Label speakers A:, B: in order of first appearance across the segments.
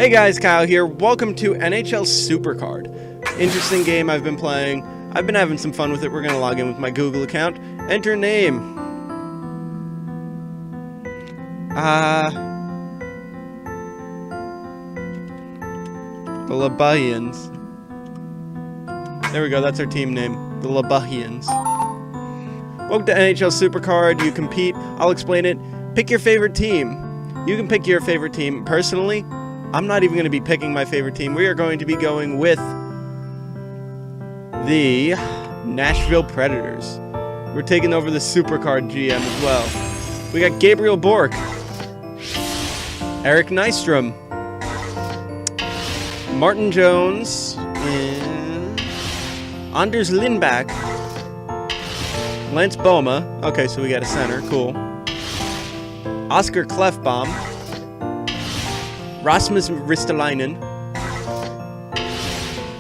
A: Hey guys, Kyle here. Welcome to NHL Supercard. Interesting game I've been playing. I've been having some fun with it. We're going to log in with my Google account. Enter name. The LBHYTs. There we go, that's our team name. The LBHYTs. Welcome to NHL Supercard. You compete. I'll explain it. Pick your favorite team. You can pick your favorite team. Personally, I'm not even going to be picking my favorite team. We are going to be going with the Nashville Predators. We're taking over the Supercard GM as well. We got Gabriel Bork, Eric Nystrom, Martin Jones, and Anders Lindback, Lance Boma. Okay, so we got a center. Cool. Oscar Klefbom, Rasmus Ristolainen,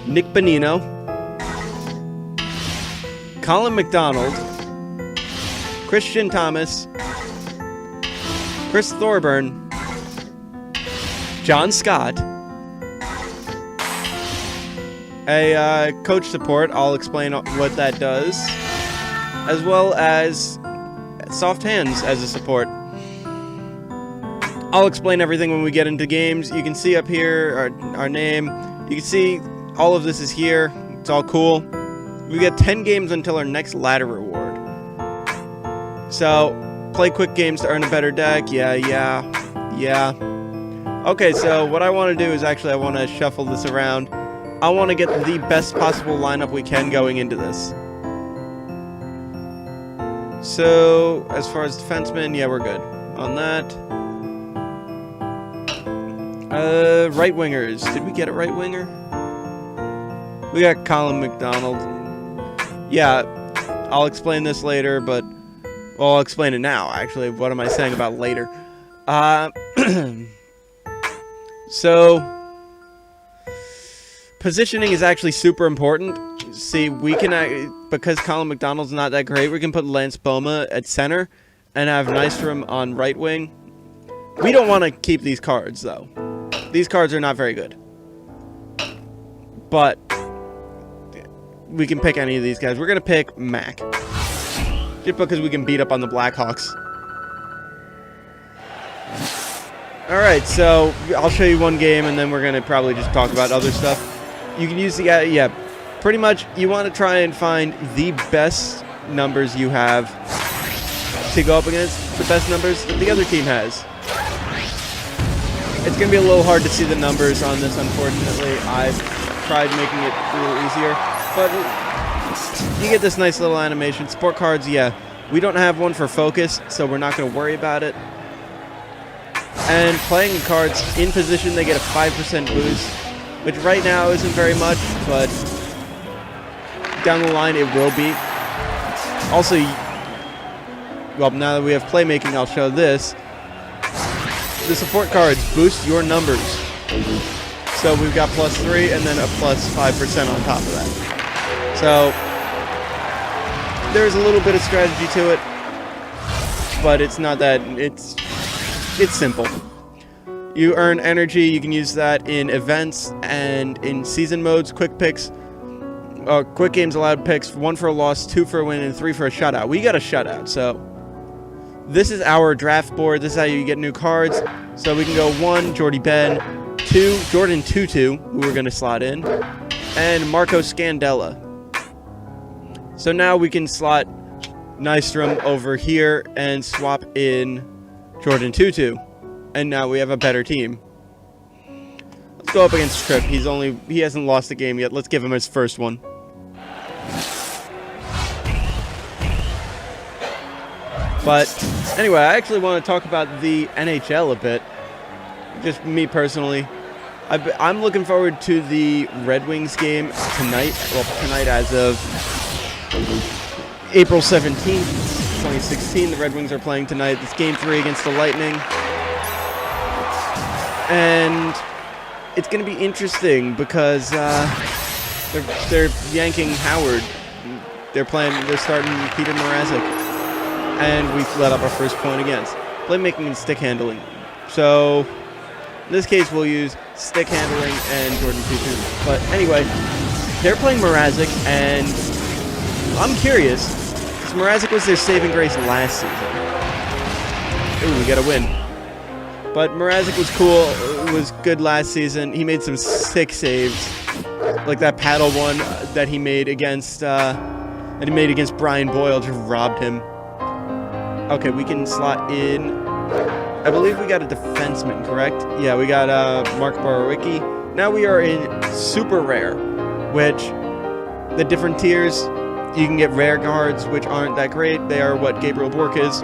A: Nick Bonino, Colin McDonald, Christian Thomas, Chris Thorburn, John Scott, a coach support. I'll explain what that does, as well as soft hands as a support. I'll explain everything when we get into games. You can see up here our name. You can see all of this is here. It's all cool. We got 10 games until our next ladder reward. So, play quick games to earn a better deck. Yeah. Okay, so what I want to do is actually I want to shuffle this around. I want to get the best possible lineup we can going into this. So, as far as defensemen, yeah, we're good on that. Right wingers. Did we get a right winger? We got Colin McDonald. Yeah, I'll explain this later, but... Well, I'll explain it now, actually. What am I saying about later? So... Positioning is actually super important. See, we can... Because Colin McDonald's not that great, we can put Lance Boma at center and have Nystrom on right wing. We don't want to keep these cards, though. These cards are not very good. But we can pick any of these guys. We're going to pick Mac. Just because we can beat up on the Blackhawks. Alright, so I'll show you one game and then we're going to probably just talk about other stuff. You can use the... yeah, pretty much you want to try and find the best numbers you have to go up against the best numbers that the other team has. It's going to be a little hard to see the numbers on this, unfortunately. I've tried making it a little easier, but you get this nice little animation. Sport cards, yeah, we don't have one for focus, so we're not going to worry about it. And playing cards in position, they get a 5% boost, which right now isn't very much, but down the line it will be. Also, well, now that we have playmaking, I'll show this. The support cards boost your numbers. So we've got +3 and then a +5% on top of that. So there's a little bit of strategy to it, but it's not that, it's simple. You earn energy, you can use that in events and in season modes, quick picks, quick games allowed picks, 1 for a loss, 2 for a win, and 3 for a shutout. We got a shutout, so this is our draft board. This is how you get new cards. So we can go 1, Jordy Ben, 2, Jordan Tutu, who we're going to slot in, and Marco Scandella. So now we can slot Nystrom over here and swap in Jordan Tutu. And now we have a better team. Let's go up against Tripp. He hasn't lost a game yet. Let's give him his first one. But anyway, I actually want to talk about the NHL a bit. Just me personally. I'm looking forward to the Red Wings game tonight. Well, tonight as of April 17th, 2016. The Red Wings are playing tonight. It's Game 3 against the Lightning. And it's going to be interesting because they're yanking Howard. They're starting Peter Mrazek. And we let up our first point against. Playmaking and stick handling. So In this case, we'll use stick handling and Jordan Tutu. But anyway, they're playing Mrazek, and I'm curious, because Mrazek was their saving grace last season. Ooh, we got a win. But Mrazek was cool, was good last season. He made some sick saves, like that paddle one that he made against Brian Boyle, just robbed him. Okay, we can slot in. I believe we got a defenseman, correct? Yeah, we got Mark Borowicki. Now we are in Super Rare, which the different tiers, you can get rare cards, which aren't that great. They are what Gabriel Bork is.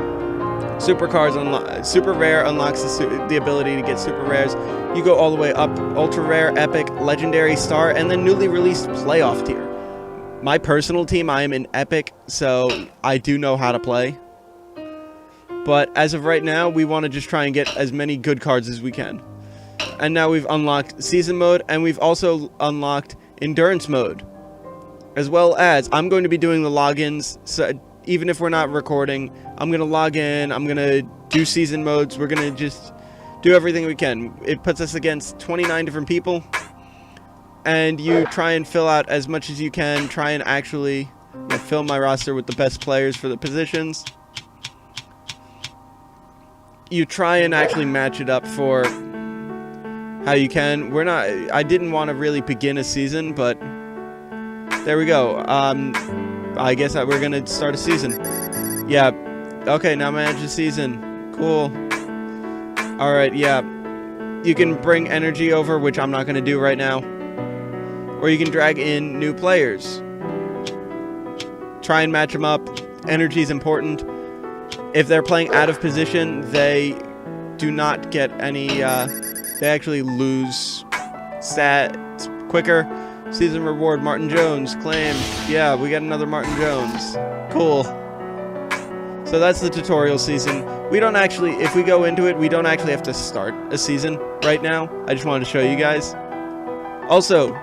A: Super Rare unlocks the ability to get super rares. You go all the way up, Ultra Rare, Epic, Legendary, Star, and then newly released Playoff tier. My personal team, I am in Epic, so I do know how to play. But as of right now, we want to just try and get as many good cards as we can. And now we've unlocked Season Mode, and we've also unlocked Endurance Mode. As well as, I'm going to be doing the logins, so even if we're not recording, I'm going to log in, I'm going to do Season Modes, we're going to just do everything we can. It puts us against 29 different people, and you try and fill out as much as you can, try and actually fill my roster with the best players for the positions. You try and actually match it up for how you can. I didn't want to really begin a season, but there we go. I guess we're going to start a season. Yeah. Okay, now manage the season. Cool. Alright, yeah. You can bring energy over, which I'm not going to do right now. Or you can drag in new players. Try and match them up. Energy is important. If they're playing out of position, they do not get any, they actually lose stats quicker. Season reward, Martin Jones, claim. Yeah, we got another Martin Jones. Cool. So that's the tutorial season. We don't actually, if we go into it, we don't actually have to start a season right now. I just wanted to show you guys. Also,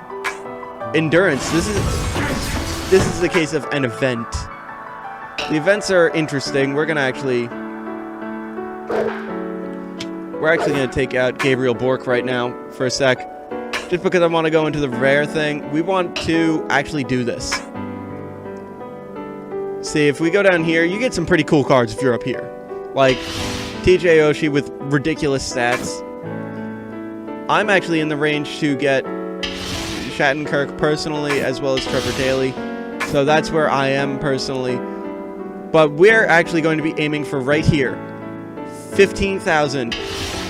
A: endurance. This is the case of an event. The events are interesting. We're actually going to take out Gabriel Bork right now for a sec. Just because I want to go into the rare thing. We want to actually do this. See, if we go down here, you get some pretty cool cards if you're up here. Like TJ Oshie with ridiculous stats. I'm actually in the range to get Shattenkirk personally, as well as Trevor Daley. So that's where I am personally. But we're actually going to be aiming for right here. 15,000.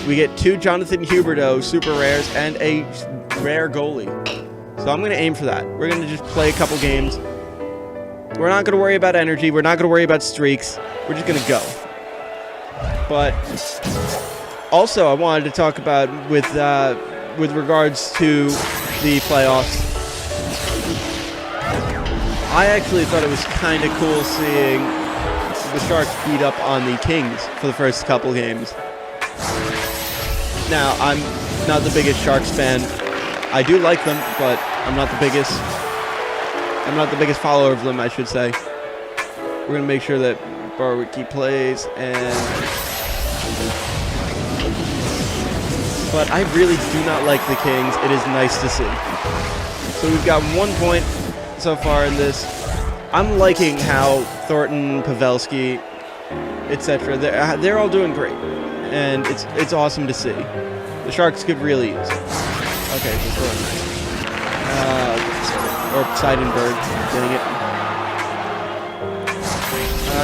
A: We get 2 Jonathan Huberdeau super rares and a rare goalie. So I'm going to aim for that. We're going to just play a couple games. We're not going to worry about energy. We're not going to worry about streaks. We're just going to go. But also, I wanted to talk about with regards to the playoffs. I actually thought it was kind of cool seeing the Sharks beat up on the Kings for the first couple games. Now, I'm not the biggest Sharks fan. I do like them, but I'm not the biggest follower of them, I should say. We're going to make sure that Borowicki plays, but I really do not like the Kings. It is nice to see. So we've got 1 point so far in this. I'm liking how Thornton, Pavelski, etc. They're all doing great, and it's awesome to see. The Sharks could really use it. Okay, so Thornton. Or Seidenberg getting it.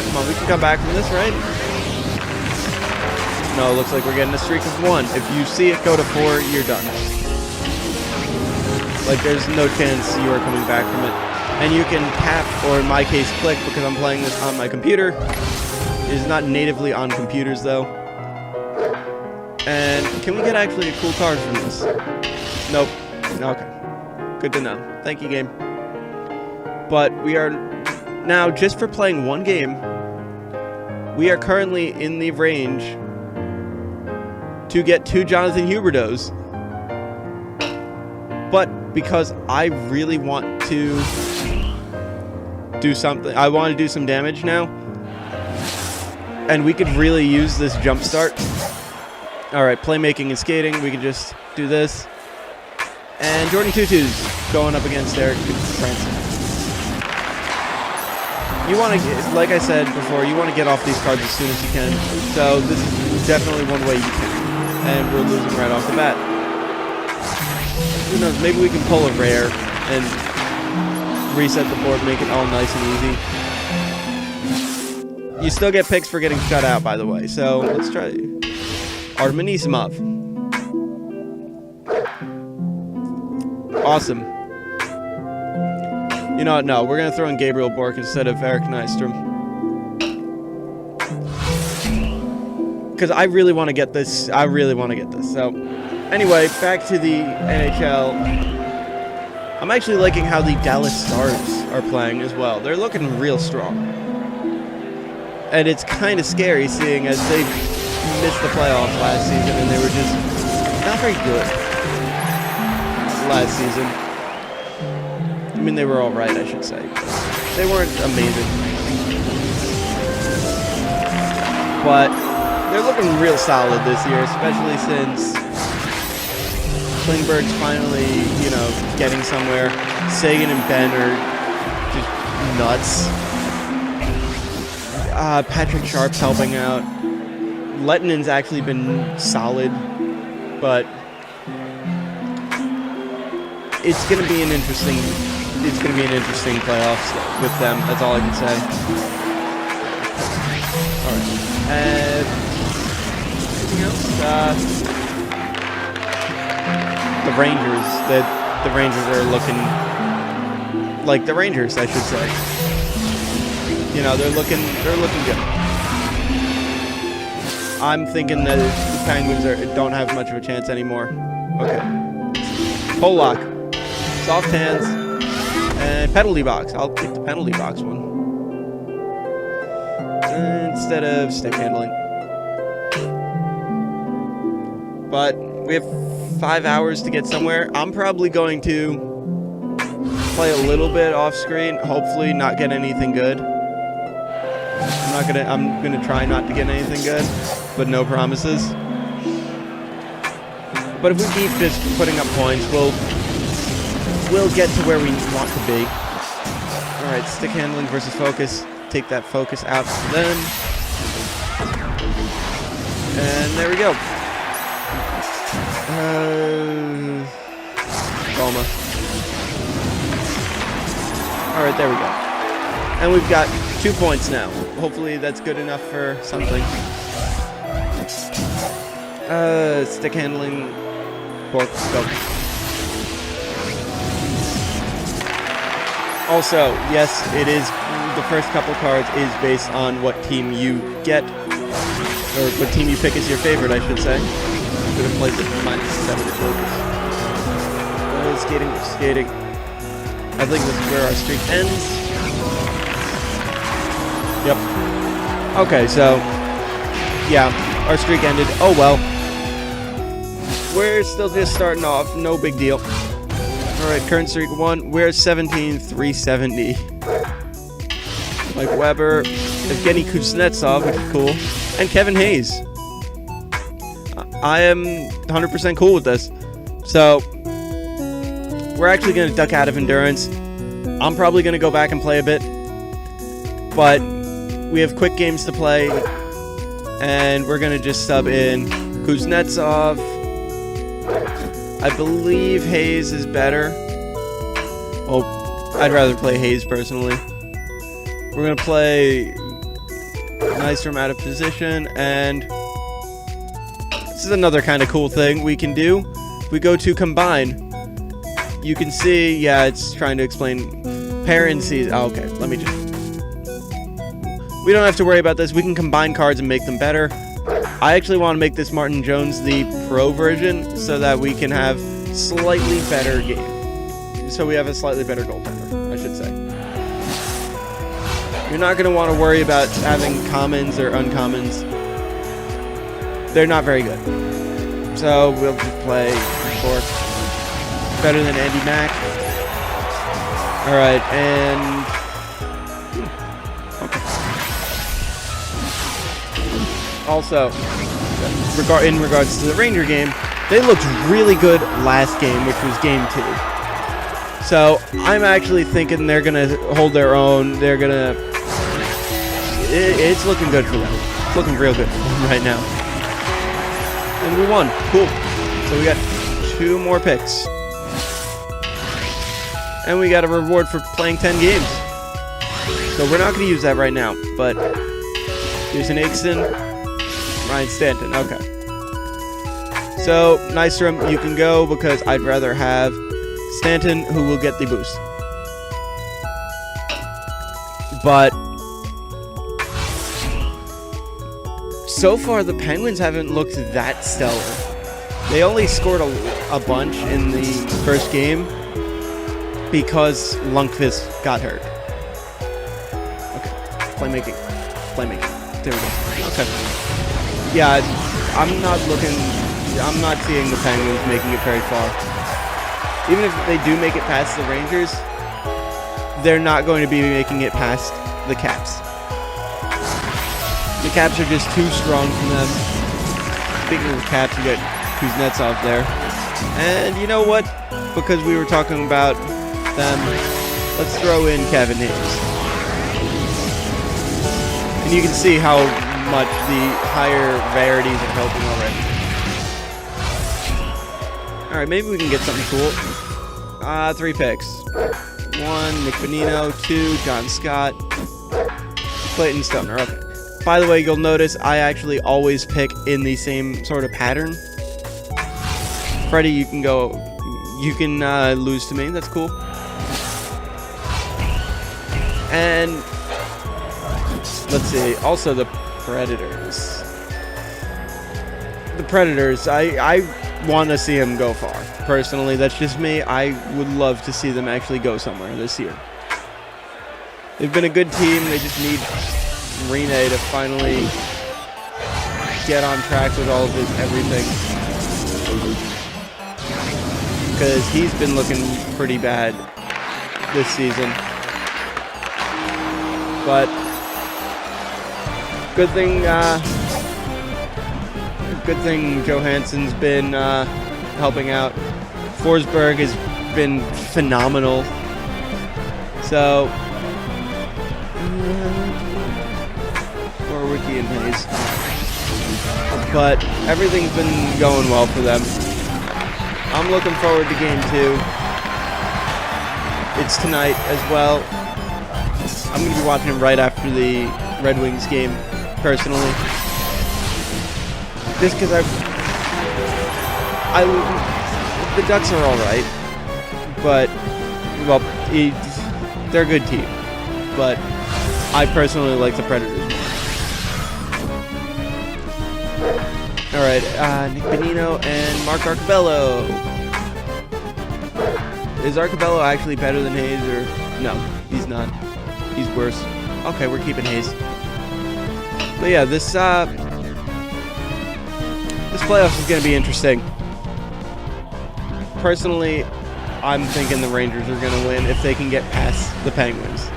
A: Come on, we can come back from this, right? No, it looks like we're getting a streak of 1. If you see it go to 4, you're done. Like, there's no chance you are coming back from it. And you can tap, or in my case, click, because I'm playing this on my computer. It is not natively on computers, though. And can we get actually a cool card from this? Nope. Okay. Good to know. Thank you, game. But we are now, just for playing 1 game, we are currently in the range to get 2 Jonathan Huberdeaus. But because I really want to do something, I want to do some damage now, and we could really use this jump start. All right, playmaking and skating. We can just do this. And Jordan Tutu's going up against Eric Branson. You want to, like I said before, you want to get off these cards as soon as you can. So this is definitely one way you can. And we're losing right off the bat. Who knows, maybe we can pull a rare and reset the board, make it all nice and easy. You still get picks for getting shut out, by the way. So let's try Artem Anisimov. Awesome. You know what? No, we're going to throw in Gabriel Bork instead of Eric Nystrom. Because I really want to get this. So, anyway, back to the NHL. I'm actually liking how the Dallas Stars are playing as well. They're looking real strong. And it's kind of scary seeing as they missed the playoffs last season and they were just not very good last season. I mean, they were all right, I should say. They weren't amazing. But they're looking real solid this year, especially since Klingberg's finally, you know, getting somewhere. Sagan and Ben are just nuts. Patrick Sharp's helping out. Lettinen's actually been solid, but it's going to be an interesting playoffs with them. That's all I can say. All right. Anything else? The Rangers. The Rangers are looking like the Rangers, I should say. You know, they're looking good. I'm thinking that the Penguins don't have much of a chance anymore. Okay. Pollock. Soft hands. And penalty box. I'll take the penalty box one. Instead of stick handling. But we have 5 hours to get somewhere. I'm probably going to play a little bit off screen. Hopefully not get anything good. I'm gonna try not to get anything good, but no promises. But if we keep just putting up points, we'll get to where we want to be. All right, stick handling versus focus. Take that focus out for them. And there we go. Goma. All right, there we go. And we've got 2 points now. Hopefully that's good enough for something. Stick handling. Pork. Go. Also, yes, it is. The first couple cards is based on what team you get, or what team you pick as your favorite, I should say. I'm gonna play the -7 focus. Skating. I think this is where our streak ends. Yep. Okay, so yeah, our streak ended. Oh well. We're still just starting off. No big deal. All right, current streak 1. We're 17,370. Mike Weber, Evgeny Kuznetsov, which is cool, and Kevin Hayes. I am 100% cool with this. So we're actually going to duck out of endurance. I'm probably going to go back and play a bit, but we have quick games to play, and we're going to just sub in Kuznetsov. I believe Hayes is better. Oh, I'd rather play Hayes personally. We're going to play Nystrom out of position, and this is another kind of cool thing we can do. If we go to combine, you can see, yeah, it's trying to explain pair and season. Oh, okay, let me just... We don't have to worry about this. We can combine cards and make them better. I actually want to make this Martin Jones the pro version so that we can have slightly better game. So we have a slightly better goaltender, I should say. You're not going to want to worry about having commons or uncommons. They're not very good. So we'll just play Bork. Better than Andy Mack. Alright, and... Okay. Also, in regards to the Ranger game, they looked really good last game, which was game 2. So I'm actually thinking they're going to hold their own. They're going to... It's looking good for them. It's looking real good for them right now. And we won. Cool. So we got 2 more picks. And we got a reward for playing 10 games. So we're not going to use that right now. But Jason Aikson, Ryan Stanton. Okay. So, Nystrom, you can go because I'd rather have Stanton, who will get the boost. But so far, the Penguins haven't looked that stellar. They only scored a bunch in the first game because Lundqvist got hurt. Okay, playmaking. There we go. Okay. Yeah, I'm not seeing the Penguins making it very far. Even if they do make it past the Rangers, they're not going to be making it past the Caps. The Caps are just too strong for them. Speaking of the Caps, you got Kuznetsov there. And you know what? Because we were talking about them, let's throw in Kevin Hayes. And you can see how much the higher rarities are helping already. Alright, maybe we can get something cool. 3 picks. 1, Nick Bonino. 2, John Scott. Clayton Stoner. Okay. By the way, you'll notice I actually always pick in the same sort of pattern. Freddie, you can lose to me. That's cool. And let's see. Also, the Predators. I want to see them go far. Personally, that's just me. I would love to see them actually go somewhere this year. They've been a good team. They just need Rene to finally get on track with all of his everything. Because he's been looking pretty bad this season. But good thing Johansson's been helping out. Forsberg has been phenomenal. So, Ricky and Hayes. But everything's been going well for them. I'm looking forward to game 2. It's tonight as well. I'm going to be watching it right after the Red Wings game, personally. Just because the Ducks are alright. But, well, they're a good team. But I personally like the Predators more. Alright, Nick Bonino and Mark Arcobello. Is Arcobello actually better than Hayes, or... No, he's not. He's worse. Okay, we're keeping Hayes. But yeah, this playoffs is going to be interesting. Personally, I'm thinking the Rangers are going to win if they can get past the Penguins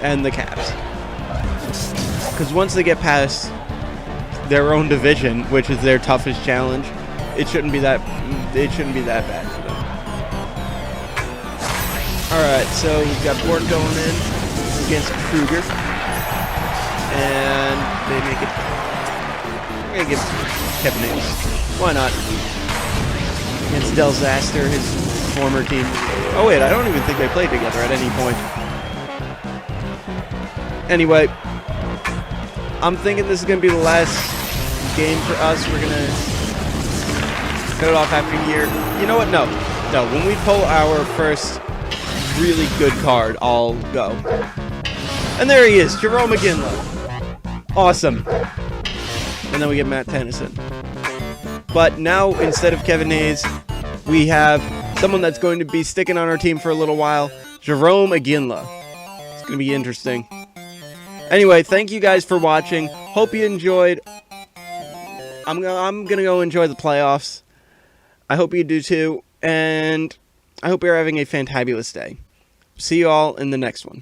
A: and the Caps. Because once they get past their own division, which is their toughest challenge, it shouldn't be that bad for them. Alright, so we've got Bork going in against Kruger. And they make it. We're gonna give Kevin Hayes. Why not? Against Del Zaster, his former team. Oh wait, I don't even think they played together at any point. Anyway, I'm thinking this is gonna be the last game for us. We're gonna cut it off after a year. You know what? No. When we pull our first really good card, I'll go. And there he is, Jerome McGinley. Awesome. And then we get Matt Tennyson. But now, instead of Kevin Hayes, we have someone that's going to be sticking on our team for a little while, Jerome Iginla. It's going to be interesting. Anyway, thank you guys for watching. Hope you enjoyed. I'm going to go enjoy the playoffs. I hope you do too. And I hope you're having a fantabulous day. See you all in the next one.